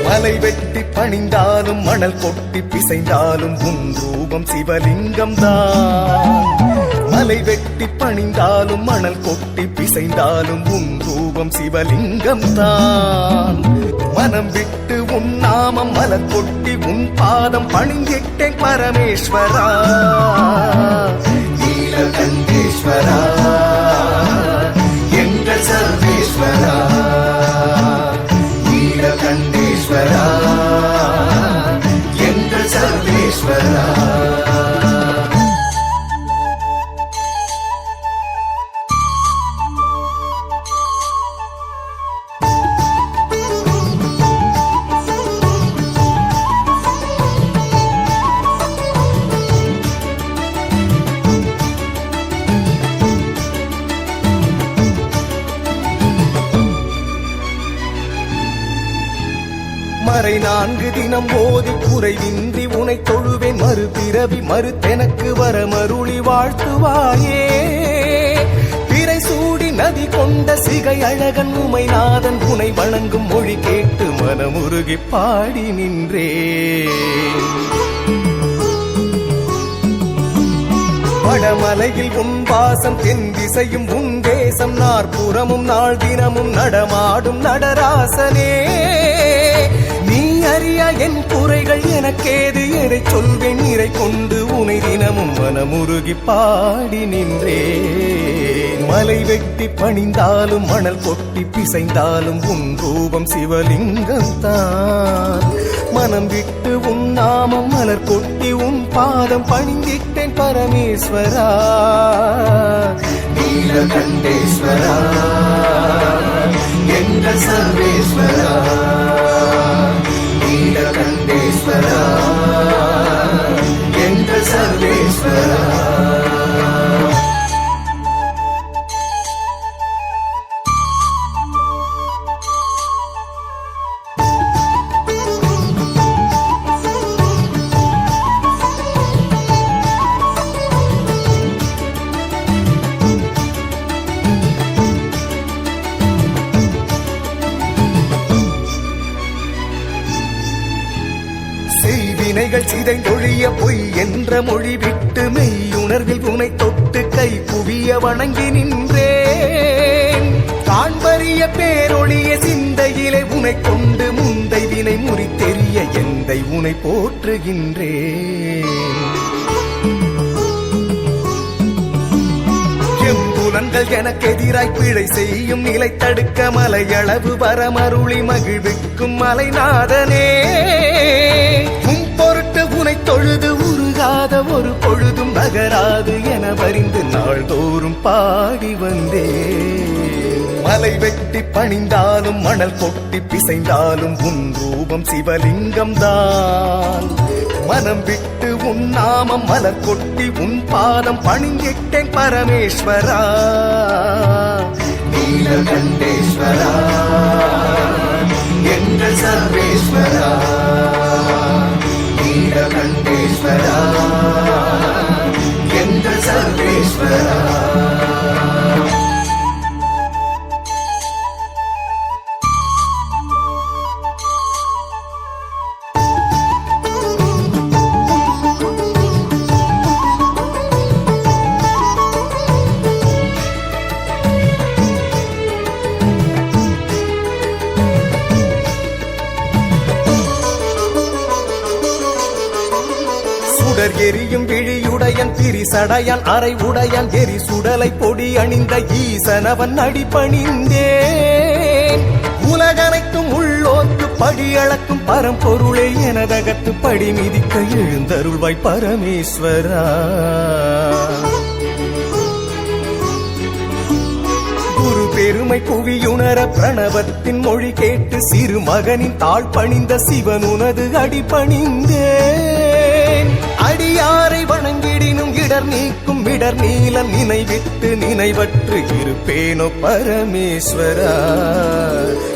மலை வெட்டி பணிந்தாலும் மணல் கொட்டி பிசைந்தாலும் உன் ரூபம் சிவலிங்கம் தான். மலை வெட்டி பணிந்தாலும் மணல் கொட்டி பிசைந்தாலும் உன் ரூபம் சிவலிங்கம் தான். மனம் விட்டு உன் நாமம் மலர் கொட்டி உன் பாதம் பணிந்திட்டேன் பரமேஸ்வரா, நீலகண்டேஸ்வரா, எங்கள் சர்வேஸ்வரா, நீலகண்டேஸ்வரா, எங்கள் சர்வேஸ்வரா. மறை 4 தினம் ஓதி குறைவின்றி உனை தொழுவேன், மறுபிறவி மறுத்தெனக்கு வர மருளி வாழ்த்துவாயே. பிறை சூடி நதி கொண்ட சிகை அழகன் உமைநாதன் உனை வணங்கும் மொழி கேட்டு மனமுருகி பாடி நின்றே. வடமலையில் உன் வாசம், தென் திசையும் உன் தேசம், நாற்புறமும் நாள் தினமும் நடமாடும் நடராசனே. நீ அறியா என் குறைகள் எனக்கேது, எதை சொல்வேன் நிறை கொண்டு உனை தினமும் மனமுருகி பாடி நின்றே. மலை வெட்டி பணிந்தாலும் மணல் கொட்டி பிசைந்தாலும் உன் ரூபம் சிவலிங்கம் தான். மனம் விட்டு உன் நாமம் மலர் கொட்டி உன் பாதம் பணிந்திட்டேன் பரமேஸ்வரா, நீலகண்டேஸ்வரா, எங்கள் சர்வேஸ்வரா, நீலகண்டேஸ்வரா, எங்கள் சர்வேஸ்வரா. வினைகள் சிதைந்தொழிய பொய் என்ற மொழி விட்டு மெய்யுணர்வில் உனை தொட்டு கை குவிய வணங்கி நின்றேன். காண்பறிய பேரொழிய சிந்தையிலே உனை கொண்டு முந்தை வினை முறித்தெறிய எந்தை உனை போற்றுகின்றேன். எம்புலன்கள் எனக்கு எதிராய் பிழை செய்யும் நிலை தடுக்க மலையளவு வரமருளி மகிழ்விக்கும் மலைநாதனே. பொருட்டு உனை தொழுது உருகாத ஒரு பொழுதும் நகராது என வரிந்து நாள்தோறும் பாடி வந்தே. மலை வெட்டி பணிந்தாலும் மணல் கொட்டி பிசைந்தாலும் உன் ரூபம் சிவலிங்கம் தான். மனம் விட்டு உன் நாமம் மலர் கொட்டி உன் பாதம் பணிந்திட்டேன் பரமேஸ்வரா, நீலகண்டேஸ்வரா, எங்கள் சர்வேஸ்வரா, நீலகண்டேஸ்வரா, எங்கள் சர்வேஸ்வரா. எரியும் விழியுடையன் பிரிசடையான் அரை உடையான் எரி சுடலை பொடி அணிந்த ஈசனவன் அடிபணிந்தேன். உலகனைத்தும் உள்ளோர்க்கு படியளக்கும் பரம்பொருளே எனதகத்து படி மிதிக்க எழுந்தருள்வாய் பரமேஸ்வரா. குரு பெருமை குவியுணர பிரணவத்தின் மொழி கேட்டு சிறு மகனின் தாழ் பணிந்த சிவனுனது அடிபணிந்தேன். அடியாரை வணங்கிடினும் இட இடர் நீக்கும் இடர் நீல நினைவிட்டு நினைவற்று இருப்பேனோ பரமேஸ்வரா.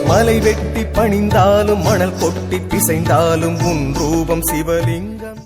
மலை வெட்டி பணிந்தாலும் மணல் கொட்டி பிசைந்தாலும் உன் ரூபம் சிவலிங்கம்.